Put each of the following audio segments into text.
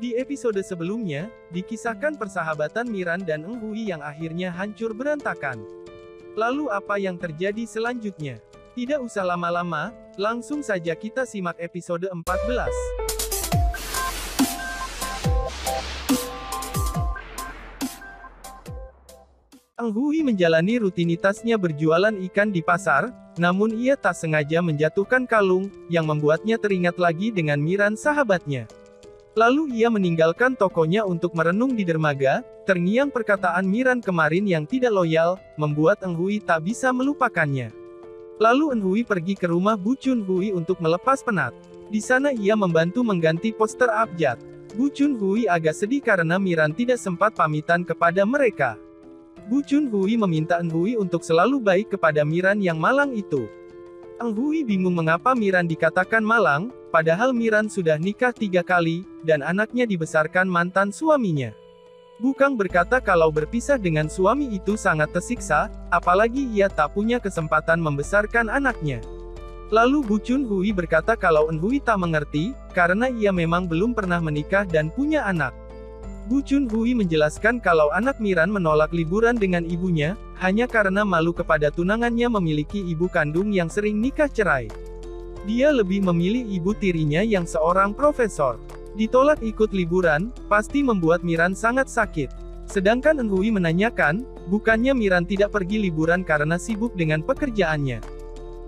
Di episode sebelumnya, dikisahkan persahabatan Miran dan Eng Hui yang akhirnya hancur berantakan. Lalu apa yang terjadi selanjutnya? Tidak usah lama-lama, langsung saja kita simak episode 14. Eng Hui menjalani rutinitasnya berjualan ikan di pasar, namun ia tak sengaja menjatuhkan kalung, yang membuatnya teringat lagi dengan Miran sahabatnya. Lalu ia meninggalkan tokonya untuk merenung di dermaga, terngiang perkataan Miran kemarin yang tidak loyal, membuat Eng Hui tak bisa melupakannya. Lalu Eng Hui pergi ke rumah Bu Chun Hui untuk melepas penat. Di sana ia membantu mengganti poster abjad. Bu Chun Hui agak sedih karena Miran tidak sempat pamitan kepada mereka. Bu Chun Hui meminta Eng Hui untuk selalu baik kepada Miran yang malang itu. Eng Hui bingung mengapa Miran dikatakan malang, padahal Miran sudah nikah 3 kali, dan anaknya dibesarkan mantan suaminya. Bukang berkata kalau berpisah dengan suami itu sangat tersiksa, apalagi ia tak punya kesempatan membesarkan anaknya. Lalu Bu Chun Hui berkata kalau Eng Hui tak mengerti, karena ia memang belum pernah menikah dan punya anak. Bu Chun Hui menjelaskan kalau anak Miran menolak liburan dengan ibunya, hanya karena malu kepada tunangannya memiliki ibu kandung yang sering nikah cerai. Dia lebih memilih ibu tirinya yang seorang profesor. Ditolak ikut liburan, pasti membuat Miran sangat sakit. Sedangkan Eng Hui menanyakan, bukannya Miran tidak pergi liburan karena sibuk dengan pekerjaannya.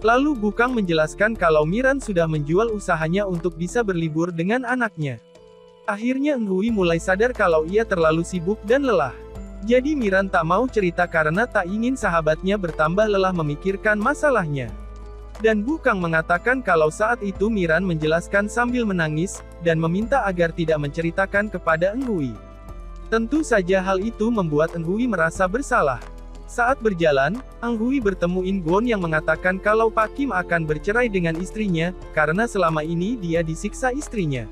Lalu Bukang menjelaskan kalau Miran sudah menjual usahanya untuk bisa berlibur dengan anaknya. Akhirnya Eng Hui mulai sadar kalau ia terlalu sibuk dan lelah. Jadi Miran tak mau cerita karena tak ingin sahabatnya bertambah lelah memikirkan masalahnya. Dan Bukang mengatakan kalau saat itu Miran menjelaskan sambil menangis, dan meminta agar tidak menceritakan kepada Eng Hui. Tentu saja hal itu membuat Eng Hui merasa bersalah. Saat berjalan, Eng Hui bertemu In Gwon yang mengatakan kalau Pak Kim akan bercerai dengan istrinya, karena selama ini dia disiksa istrinya.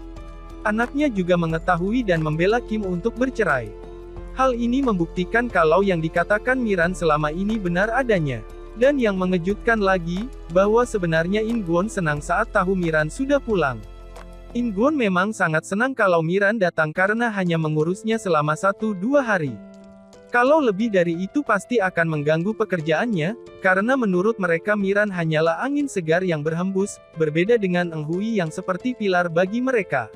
Anaknya juga mengetahui dan membela Kim untuk bercerai. Hal ini membuktikan kalau yang dikatakan Miran selama ini benar adanya. Dan yang mengejutkan lagi, bahwa sebenarnya In Gwon senang saat tahu Miran sudah pulang. In Gwon memang sangat senang kalau Miran datang karena hanya mengurusnya selama 1-2 hari. Kalau lebih dari itu pasti akan mengganggu pekerjaannya, karena menurut mereka Miran hanyalah angin segar yang berhembus, berbeda dengan Eng Hui yang seperti pilar bagi mereka.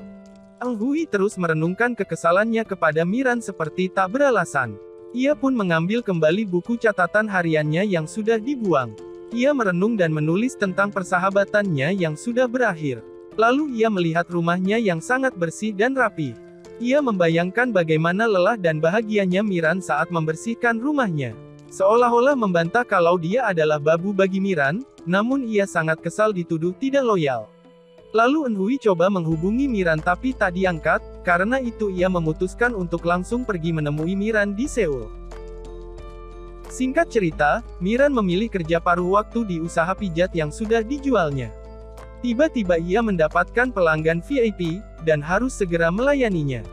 Eng Hui terus merenungkan kekesalannya kepada Miran seperti tak beralasan. Ia pun mengambil kembali buku catatan hariannya yang sudah dibuang. Ia merenung dan menulis tentang persahabatannya yang sudah berakhir. Lalu ia melihat rumahnya yang sangat bersih dan rapi. Ia membayangkan bagaimana lelah dan bahagianya Miran saat membersihkan rumahnya. Seolah-olah membantah kalau dia adalah babu bagi Miran, namun ia sangat kesal dituduh tidak loyal. Lalu Eng Hui coba menghubungi Miran tapi tak diangkat, karena itu ia memutuskan untuk langsung pergi menemui Miran di Seoul. Singkat cerita, Miran memilih kerja paruh waktu di usaha pijat yang sudah dijualnya. Tiba-tiba ia mendapatkan pelanggan VIP, dan harus segera melayaninya.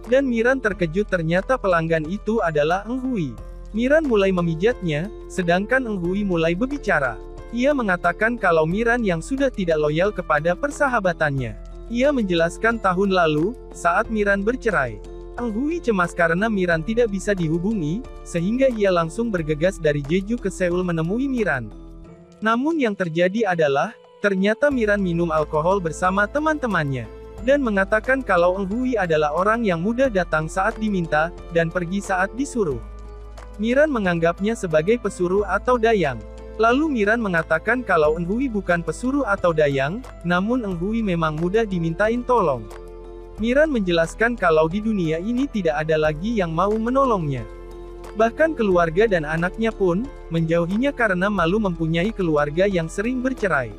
Dan Miran terkejut ternyata pelanggan itu adalah Eng Hui. Miran mulai memijatnya, sedangkan Eng Hui mulai berbicara. Ia mengatakan kalau Miran yang sudah tidak loyal kepada persahabatannya. Ia menjelaskan tahun lalu, saat Miran bercerai. Eng Hui cemas karena Miran tidak bisa dihubungi, sehingga ia langsung bergegas dari Jeju ke Seoul menemui Miran. Namun yang terjadi adalah, ternyata Miran minum alkohol bersama teman-temannya. Dan mengatakan kalau Eng Hui adalah orang yang mudah datang saat diminta, dan pergi saat disuruh. Miran menganggapnya sebagai pesuruh atau dayang. Lalu Miran mengatakan kalau Eng Hui bukan pesuruh atau dayang, namun Eng Hui memang mudah dimintain tolong. Miran menjelaskan kalau di dunia ini tidak ada lagi yang mau menolongnya. Bahkan keluarga dan anaknya pun, menjauhinya karena malu mempunyai keluarga yang sering bercerai.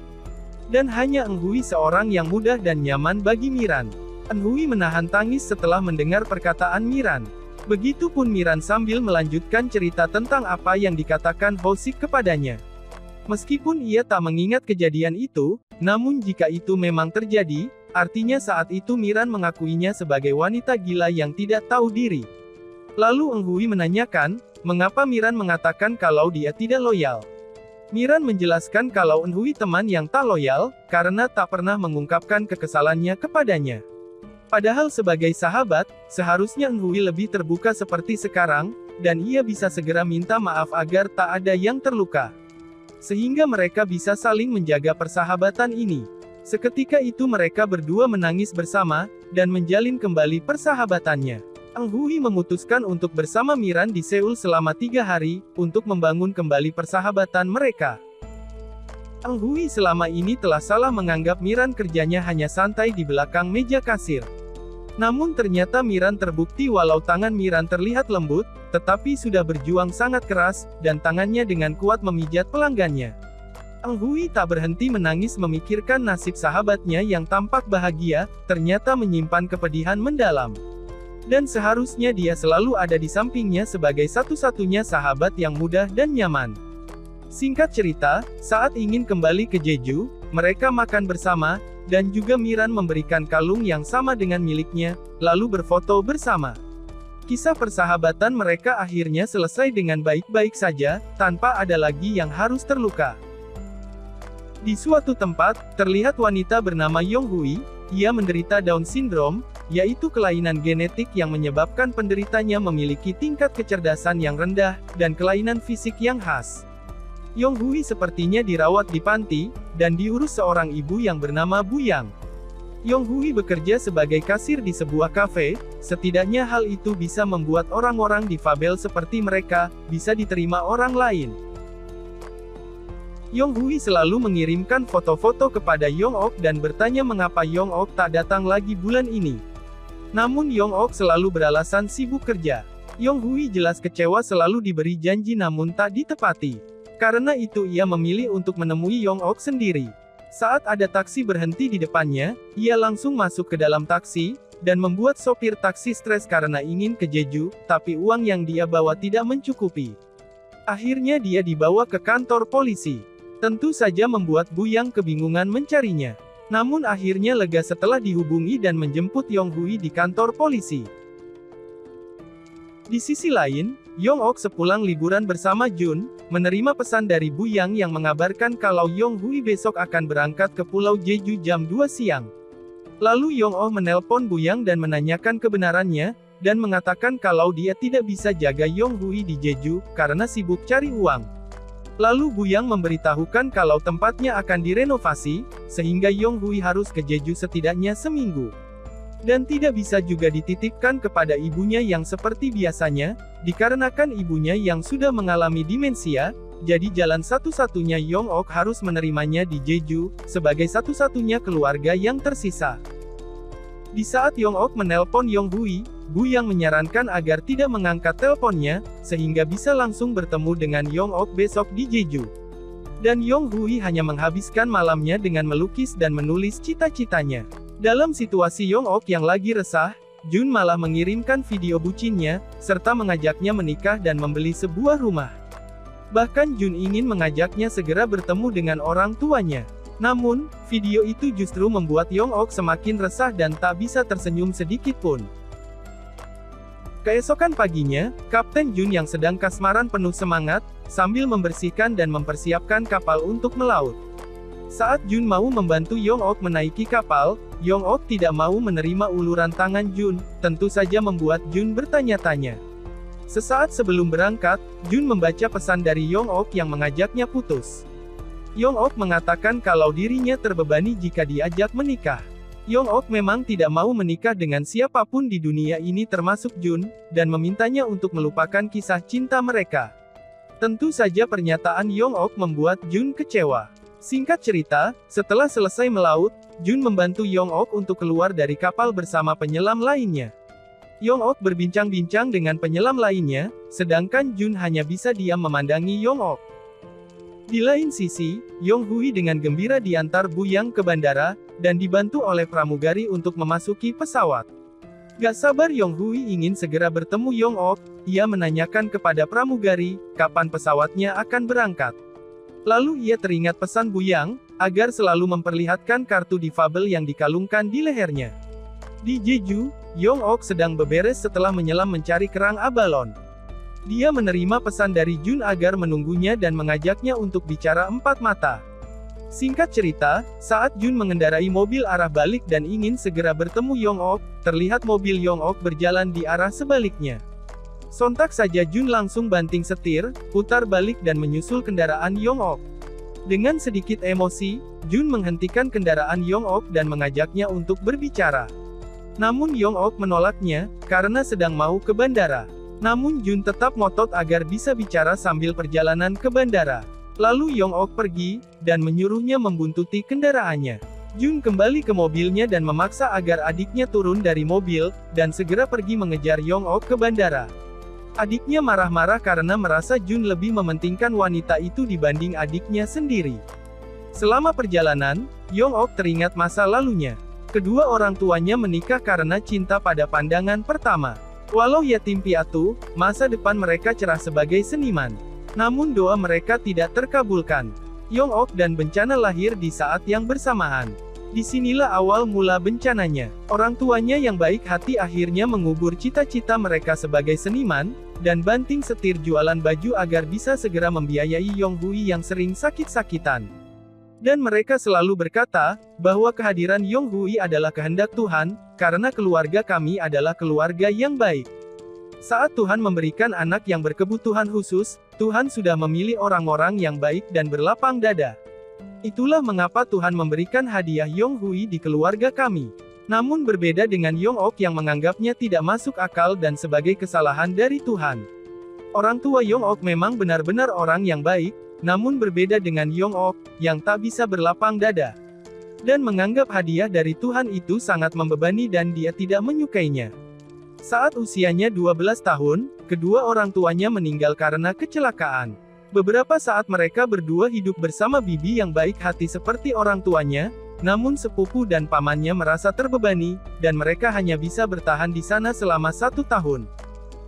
Dan hanya Eng Hui seorang yang mudah dan nyaman bagi Miran. Eng Hui menahan tangis setelah mendengar perkataan Miran. Begitupun Miran sambil melanjutkan cerita tentang apa yang dikatakan Ho Sik kepadanya. Meskipun ia tak mengingat kejadian itu, namun jika itu memang terjadi, artinya saat itu Miran mengakuinya sebagai wanita gila yang tidak tahu diri. Lalu Eng Hui menanyakan, mengapa Miran mengatakan kalau dia tidak loyal. Miran menjelaskan kalau Eng Hui teman yang tak loyal, karena tak pernah mengungkapkan kekesalannya kepadanya. Padahal sebagai sahabat, seharusnya Eunhui lebih terbuka seperti sekarang, dan ia bisa segera minta maaf agar tak ada yang terluka. Sehingga mereka bisa saling menjaga persahabatan ini. Seketika itu mereka berdua menangis bersama, dan menjalin kembali persahabatannya. Eunhui memutuskan untuk bersama Miran di Seoul selama 3 hari, untuk membangun kembali persahabatan mereka. Eunhui selama ini telah salah menganggap Miran kerjanya hanya santai di belakang meja kasir. Namun ternyata Miran terbukti walau tangan Miran terlihat lembut, tetapi sudah berjuang sangat keras, dan tangannya dengan kuat memijat pelanggannya. Eunhui tak berhenti menangis memikirkan nasib sahabatnya yang tampak bahagia, ternyata menyimpan kepedihan mendalam. Dan seharusnya dia selalu ada di sampingnya sebagai satu-satunya sahabat yang mudah dan nyaman. Singkat cerita, saat ingin kembali ke Jeju, mereka makan bersama, dan juga Miran memberikan kalung yang sama dengan miliknya, lalu berfoto bersama. Kisah persahabatan mereka akhirnya selesai dengan baik-baik saja, tanpa ada lagi yang harus terluka. Di suatu tempat, terlihat wanita bernama Yonghui. Ia menderita Down syndrome, yaitu kelainan genetik yang menyebabkan penderitanya memiliki tingkat kecerdasan yang rendah, dan kelainan fisik yang khas. Yonghui sepertinya dirawat di panti, dan diurus seorang ibu yang bernama Bu Yang. Yonghui bekerja sebagai kasir di sebuah kafe, setidaknya hal itu bisa membuat orang-orang difabel seperti mereka, bisa diterima orang lain. Yonghui selalu mengirimkan foto-foto kepada Yong-ok dan bertanya mengapa Yong-ok tak datang lagi bulan ini. Namun Yong-ok selalu beralasan sibuk kerja. Yonghui jelas kecewa selalu diberi janji namun tak ditepati. Karena itu ia memilih untuk menemui Yong-ok sendiri. Saat ada taksi berhenti di depannya, ia langsung masuk ke dalam taksi, dan membuat sopir taksi stres karena ingin ke Jeju, tapi uang yang dia bawa tidak mencukupi. Akhirnya dia dibawa ke kantor polisi. Tentu saja membuat Bu Yang kebingungan mencarinya. Namun akhirnya lega setelah dihubungi dan menjemput Yonghui di kantor polisi. Di sisi lain, Yong-ok sepulang liburan bersama Jun, menerima pesan dari Bu Yang yang mengabarkan kalau Yonghui besok akan berangkat ke Pulau Jeju jam 2 siang. Lalu Yong-ok menelpon Bu Yang dan menanyakan kebenarannya, dan mengatakan kalau dia tidak bisa jaga Yonghui di Jeju, karena sibuk cari uang. Lalu Bu Yang memberitahukan kalau tempatnya akan direnovasi, sehingga Yonghui harus ke Jeju setidaknya seminggu. Dan tidak bisa juga dititipkan kepada ibunya yang seperti biasanya, dikarenakan ibunya yang sudah mengalami demensia, jadi jalan satu-satunya Yong-ok harus menerimanya di Jeju, sebagai satu-satunya keluarga yang tersisa. Di saat Yong-ok menelpon Yonghui, Bu Yang menyarankan agar tidak mengangkat teleponnya, sehingga bisa langsung bertemu dengan Yong-ok besok di Jeju. Dan Yonghui hanya menghabiskan malamnya dengan melukis dan menulis cita-citanya. Dalam situasi Yong-ok yang lagi resah, Jun malah mengirimkan video bucinnya, serta mengajaknya menikah dan membeli sebuah rumah. Bahkan Jun ingin mengajaknya segera bertemu dengan orang tuanya. Namun, video itu justru membuat Yong-ok semakin resah dan tak bisa tersenyum sedikit pun. Keesokan paginya, Kapten Jun yang sedang kasmaran penuh semangat, sambil membersihkan dan mempersiapkan kapal untuk melaut. Saat Jun mau membantu Yong-ok menaiki kapal, Yong-ok tidak mau menerima uluran tangan Jun, tentu saja membuat Jun bertanya-tanya. Sesaat sebelum berangkat, Jun membaca pesan dari Yong-ok yang mengajaknya putus. Yong-ok mengatakan kalau dirinya terbebani jika diajak menikah. Yong-ok memang tidak mau menikah dengan siapapun di dunia ini termasuk Jun, dan memintanya untuk melupakan kisah cinta mereka. Tentu saja pernyataan Yong-ok membuat Jun kecewa. Singkat cerita, setelah selesai melaut, Jun membantu Yong-ok untuk keluar dari kapal bersama penyelam lainnya. Yong-ok berbincang-bincang dengan penyelam lainnya, sedangkan Jun hanya bisa diam memandangi Yong-ok. Di lain sisi, Yonghui dengan gembira diantar Bu Yang ke bandara, dan dibantu oleh pramugari untuk memasuki pesawat. Gak sabar Yonghui ingin segera bertemu Yong-ok, ia menanyakan kepada pramugari, kapan pesawatnya akan berangkat. Lalu ia teringat pesan Bu Yang, agar selalu memperlihatkan kartu difabel yang dikalungkan di lehernya. Di Jeju, Yong-ok sedang beberes setelah menyelam mencari kerang abalon. Dia menerima pesan dari Jun agar menunggunya dan mengajaknya untuk bicara empat mata. Singkat cerita, saat Jun mengendarai mobil arah balik dan ingin segera bertemu Yong-ok, terlihat mobil Yong-ok berjalan di arah sebaliknya. Sontak saja Jun langsung banting setir, putar balik dan menyusul kendaraan Yong-ok. Dengan sedikit emosi, Jun menghentikan kendaraan Yong-ok dan mengajaknya untuk berbicara. Namun Yong-ok menolaknya, karena sedang mau ke bandara. Namun Jun tetap ngotot agar bisa bicara sambil perjalanan ke bandara. Lalu Yong-ok pergi, dan menyuruhnya membuntuti kendaraannya. Jun kembali ke mobilnya dan memaksa agar adiknya turun dari mobil, dan segera pergi mengejar Yong-ok ke bandara. Adiknya marah-marah karena merasa Jun lebih mementingkan wanita itu dibanding adiknya sendiri. Selama perjalanan, Yong-ok teringat masa lalunya. Kedua orang tuanya menikah karena cinta pada pandangan pertama. Walau yatim piatu, masa depan mereka cerah sebagai seniman. Namun doa mereka tidak terkabulkan. Yong-ok dan bencana lahir di saat yang bersamaan. Disinilah awal mula bencananya. Orang tuanya yang baik hati akhirnya mengubur cita-cita mereka sebagai seniman, dan banting setir jualan baju agar bisa segera membiayai Yong-hui yang sering sakit-sakitan. Dan mereka selalu berkata, bahwa kehadiran Yong-hui adalah kehendak Tuhan, karena keluarga kami adalah keluarga yang baik. Saat Tuhan memberikan anak yang berkebutuhan khusus, Tuhan sudah memilih orang-orang yang baik dan berlapang dada. Itulah mengapa Tuhan memberikan hadiah Yong-hui di keluarga kami. Namun berbeda dengan Yong-ok yang menganggapnya tidak masuk akal dan sebagai kesalahan dari Tuhan. Orang tua Yong-ok memang benar-benar orang yang baik, namun berbeda dengan Yong-ok, yang tak bisa berlapang dada. Dan menganggap hadiah dari Tuhan itu sangat membebani dan dia tidak menyukainya. Saat usianya 12 tahun, kedua orang tuanya meninggal karena kecelakaan. Beberapa saat mereka berdua hidup bersama bibi yang baik hati seperti orang tuanya, namun sepupu dan pamannya merasa terbebani, dan mereka hanya bisa bertahan di sana selama 1 tahun.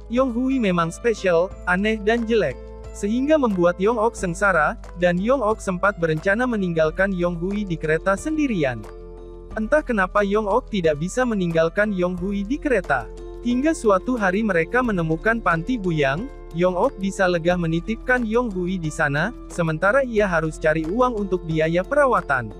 Yong-hui memang spesial, aneh dan jelek. Sehingga membuat Yong-ok sengsara, dan Yong-ok sempat berencana meninggalkan Yong-hui di kereta sendirian. Entah kenapa Yong-ok tidak bisa meninggalkan Yong-hui di kereta. Hingga suatu hari mereka menemukan panti Buyang, Yong-ok bisa lega menitipkan Yong-hui di sana, sementara ia harus cari uang untuk biaya perawatan.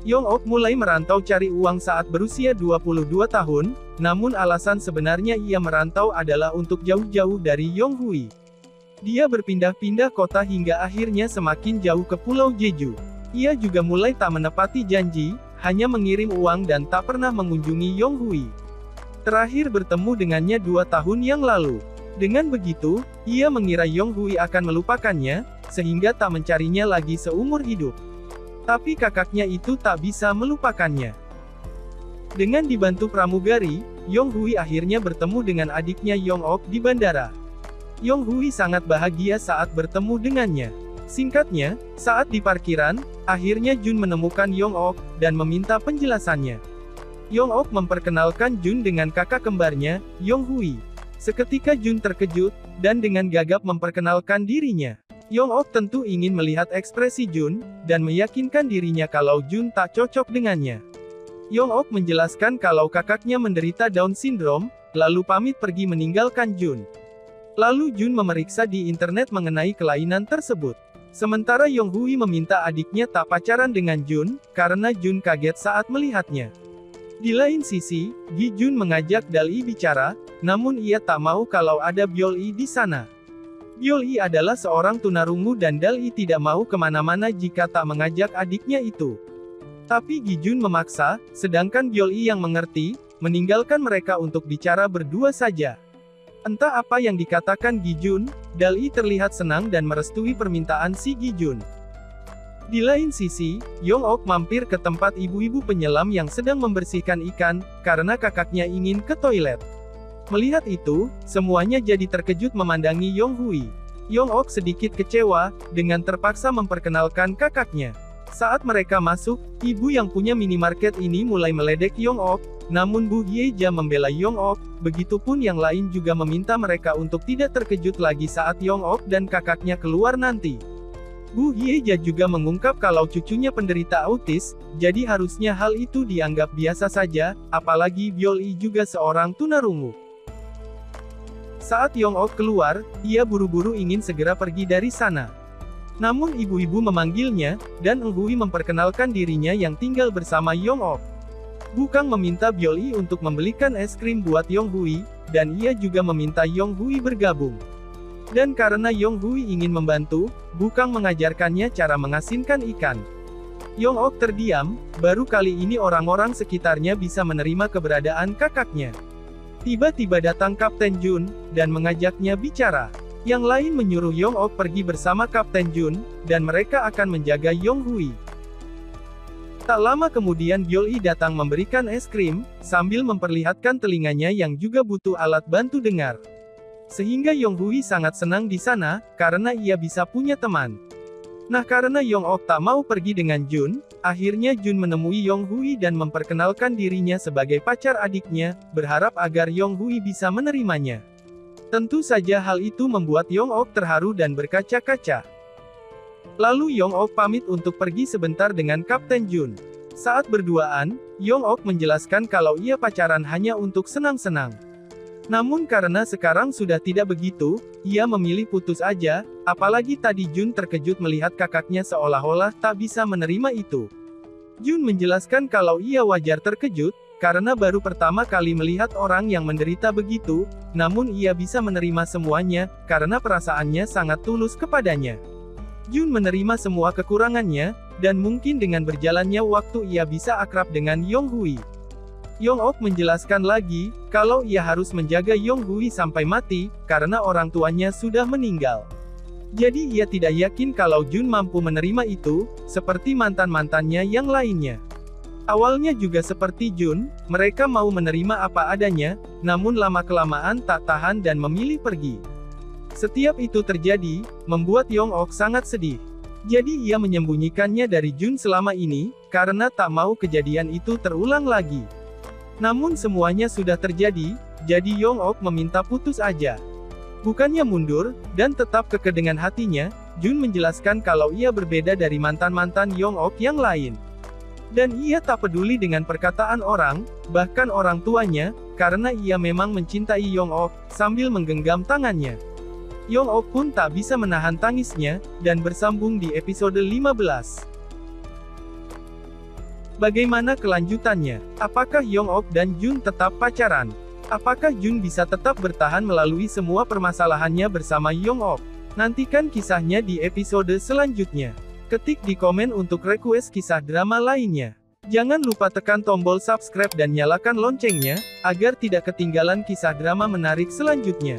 Yong-ok mulai merantau cari uang saat berusia 22 tahun, namun alasan sebenarnya ia merantau adalah untuk jauh-jauh dari Yong-hui. Dia berpindah-pindah kota hingga akhirnya semakin jauh ke Pulau Jeju. Ia juga mulai tak menepati janji, hanya mengirim uang dan tak pernah mengunjungi Yong-hui. Terakhir bertemu dengannya 2 tahun yang lalu. Dengan begitu, ia mengira Yong-hui akan melupakannya, sehingga tak mencarinya lagi seumur hidup. Tapi kakaknya itu tak bisa melupakannya. Dengan dibantu pramugari, Yong-hui akhirnya bertemu dengan adiknya Yong-ok di bandara. Yong-hui sangat bahagia saat bertemu dengannya. Singkatnya, saat di parkiran, akhirnya Jun menemukan Yong-ok, dan meminta penjelasannya. Yong-ok memperkenalkan Jun dengan kakak kembarnya, Yong-hui. Seketika Jun terkejut, dan dengan gagap memperkenalkan dirinya. Yong-ok tentu ingin melihat ekspresi Jun, dan meyakinkan dirinya kalau Jun tak cocok dengannya. Yong-ok menjelaskan kalau kakaknya menderita Down syndrome, lalu pamit pergi meninggalkan Jun. Lalu Jun memeriksa di internet mengenai kelainan tersebut. Sementara Yong-hui meminta adiknya tak pacaran dengan Jun, karena Jun kaget saat melihatnya. Di lain sisi, Gi Jun mengajak Dal-i bicara, namun ia tak mau kalau ada Byol-i di sana. Byol-i adalah seorang tunarungu dan Dal-i tidak mau kemana-mana jika tak mengajak adiknya itu. Tapi Gi Jun memaksa, sedangkan Byol-i yang mengerti, meninggalkan mereka untuk bicara berdua saja. Entah apa yang dikatakan Gi Jun, Dal-i terlihat senang dan merestui permintaan si Gi Jun. Di lain sisi, Yong-ok mampir ke tempat ibu-ibu penyelam yang sedang membersihkan ikan, karena kakaknya ingin ke toilet. Melihat itu, semuanya jadi terkejut memandangi Yong-hui. Yong-ok sedikit kecewa, dengan terpaksa memperkenalkan kakaknya. Saat mereka masuk, ibu yang punya minimarket ini mulai meledek Yong-ok, namun Bu Hyeja membela Yong-ok, begitupun yang lain juga meminta mereka untuk tidak terkejut lagi saat Yong-ok dan kakaknya keluar nanti. Bu Hyeja juga mengungkap kalau cucunya penderita autis, jadi harusnya hal itu dianggap biasa saja, apalagi Byol-i juga seorang tunarungu. Saat Yong-ok keluar, ia buru-buru ingin segera pergi dari sana. Namun ibu-ibu memanggilnya, dan Eng Hui memperkenalkan dirinya yang tinggal bersama Yong-ok. Bukang meminta Byul-i untuk membelikan es krim buat Yong Hui, dan ia juga meminta Yong Hui bergabung. Dan karena Yong Hui ingin membantu, Bukang mengajarkannya cara mengasinkan ikan. Yong-ok terdiam, baru kali ini orang-orang sekitarnya bisa menerima keberadaan kakaknya. Tiba-tiba datang Kapten Jun, dan mengajaknya bicara. Yang lain menyuruh Yong-ok pergi bersama Kapten Jun, dan mereka akan menjaga Yong Hui. Tak lama kemudian Byul-i datang memberikan es krim, sambil memperlihatkan telinganya yang juga butuh alat bantu dengar. Sehingga Yong Hui sangat senang di sana, karena ia bisa punya teman. Nah karena Yong-ok tak mau pergi dengan Jun, akhirnya Jun menemui Yong Hui dan memperkenalkan dirinya sebagai pacar adiknya, berharap agar Yong Hui bisa menerimanya. Tentu saja hal itu membuat Yong-ok terharu dan berkaca-kaca. Lalu Yong-ok pamit untuk pergi sebentar dengan Kapten Jun. Saat berduaan, Yong-ok menjelaskan kalau ia pacaran hanya untuk senang-senang. Namun karena sekarang sudah tidak begitu, ia memilih putus aja, apalagi tadi Jun terkejut melihat kakaknya seolah-olah tak bisa menerima itu. Jun menjelaskan kalau ia wajar terkejut, karena baru pertama kali melihat orang yang menderita begitu, namun ia bisa menerima semuanya, karena perasaannya sangat tulus kepadanya. Jun menerima semua kekurangannya, dan mungkin dengan berjalannya waktu ia bisa akrab dengan Yong Hui. Yong-ok menjelaskan lagi, kalau ia harus menjaga Yong Hui sampai mati, karena orang tuanya sudah meninggal. Jadi ia tidak yakin kalau Jun mampu menerima itu, seperti mantan-mantannya yang lainnya. Awalnya juga seperti Jun, mereka mau menerima apa adanya, namun lama-kelamaan tak tahan dan memilih pergi. Setiap itu terjadi, membuat Yong-ok sangat sedih. Jadi ia menyembunyikannya dari Jun selama ini, karena tak mau kejadian itu terulang lagi. Namun semuanya sudah terjadi, jadi Yong-ok meminta putus aja. Bukannya mundur, dan tetap kekeh dengan hatinya, Jun menjelaskan kalau ia berbeda dari mantan-mantan Yong-ok yang lain. Dan ia tak peduli dengan perkataan orang, bahkan orang tuanya, karena ia memang mencintai Yong-ok, sambil menggenggam tangannya. Yong-ok pun tak bisa menahan tangisnya, dan bersambung di episode 15. Bagaimana kelanjutannya? Apakah Yong-ok dan Jun tetap pacaran? Apakah Jun bisa tetap bertahan melalui semua permasalahannya bersama Yong-ok? Nantikan kisahnya di episode selanjutnya. Ketik di komen untuk request kisah drama lainnya. Jangan lupa tekan tombol subscribe dan nyalakan loncengnya, agar tidak ketinggalan kisah drama menarik selanjutnya.